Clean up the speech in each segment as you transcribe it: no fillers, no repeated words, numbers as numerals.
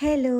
Hello,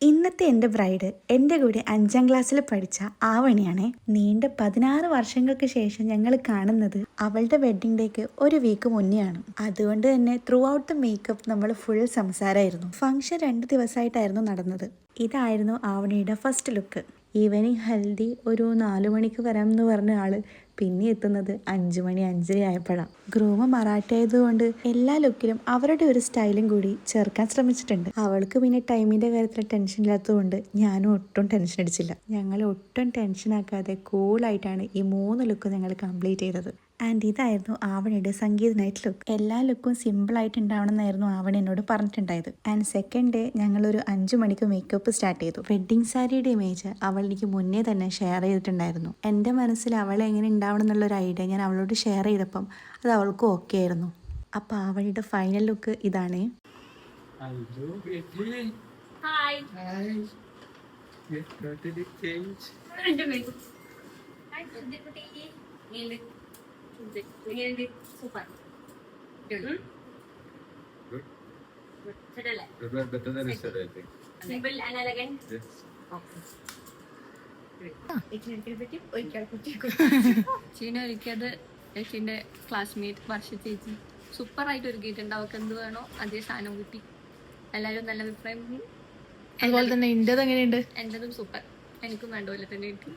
ഇന്നത്തെ എൻ്റെ bride എൻ്റെ കൂടെ 5ാം ക്ലാസ്സിൽ പഠിച്ച ആവണിയാണേ. നീണ്ട 16 വർഷങ്ങൾക്ക് ശേഷം ഞങ്ങൾ കാണുന്നത് അവളുടെ വെഡ്ഡിങ് ഡേക്ക് ഒരു വീക്ക് മുന്നെയാണ്. അതുകൊണ്ട് തന്നെ ത്രൂ ഔട്ട് ദ മേക്കപ്പ് നമ്മൾ ഫുൾ സംസാരമായിരുന്നു. ഫംഗ്ഷൻ 2 ദിവസമായിട്ടായിരുന്നു നടന്നത്. ഇതായിരുന്നു ആവണിയുടെ ഫസ്റ്റ് ലുക്ക്. ഈവനിങ് ഹൽദി ഒരു 4 മണിക്ക് വരാമെന്ന് പറഞ്ഞ ആള് പിന്നെ എത്തുന്നത് 5 മണി 5:30 ആയപ്പോഴാണ്. ഗ്രൂമ് മറാഠി ആയതുകൊണ്ട് എല്ലാ ലുക്കിലും അവരുടെ ഒരു സ്റ്റൈലും കൂടി ചേർക്കാൻ ശ്രമിച്ചിട്ടുണ്ട്. അവൾക്ക് പിന്നെ ടൈമിന്റെ കാര്യത്തിൽ ടെൻഷൻ ഇല്ലാത്തതുകൊണ്ട് ഞാനും ഒട്ടും ടെൻഷൻ അടിച്ചില്ല. ഞങ്ങൾ ഒട്ടും ടെൻഷൻ ആക്കാതെ കൂളായിട്ടാണ് ഈ 3 ലുക്ക് ഞങ്ങൾ കംപ്ലീറ്റ് ചെയ്തത്. ആൻഡ് ഇതായിരുന്നു ആവണിയുടെ സംഗീത നൈറ്റ് ലുക്ക്. എല്ലാ ലുക്കും സിമ്പിളായിട്ട് ഉണ്ടാവണം എന്നായിരുന്നു ആവണി എന്നോട് പറഞ്ഞിട്ടുണ്ടായത്. ആൻഡ് സെക്കൻഡ് ഡേ ഞങ്ങളൊരു 5 മണിക്ക് മേക്കപ്പ് സ്റ്റാർട്ട് ചെയ്തു. വെഡ്ഡിങ് സാരിയുടെ ഇമേജ് അവൾ എനിക്ക് മുന്നേ തന്നെ ഷെയർ ചെയ്തിട്ടുണ്ടായിരുന്നു. എൻ്റെ മനസ്സിൽ അവൾ എങ്ങനെ ഉണ്ടാവണം എന്നുള്ളൊരു ഐഡിയ ഞാൻ അവളോട് ഷെയർ ചെയ്തപ്പം അത് അവൾക്കും ഓക്കെ ആയിരുന്നു. അപ്പോൾ ആവണിയുടെ ഫൈനൽ ലുക്ക് ഇതാണ്. ചീന ഒരുക്കിയത് ചേച്ചിന്റെ ക്ലാസ്മേറ്റ് വർഷ ചേച്ചി സൂപ്പറായിട്ട് ഒരുക്കിയിട്ടുണ്ട്. അവർക്ക് എന്ത് വേണോ അതേ സാധനം കിട്ടി. എല്ലാവരും നല്ല അഭിപ്രായം. അതുപോലെ തന്നെ ഇന്റേത് എങ്ങനെയുണ്ട്? എന്റേതും സൂപ്പർ. എനിക്കും വേണ്ട പോലെ തന്നെ കിട്ടി.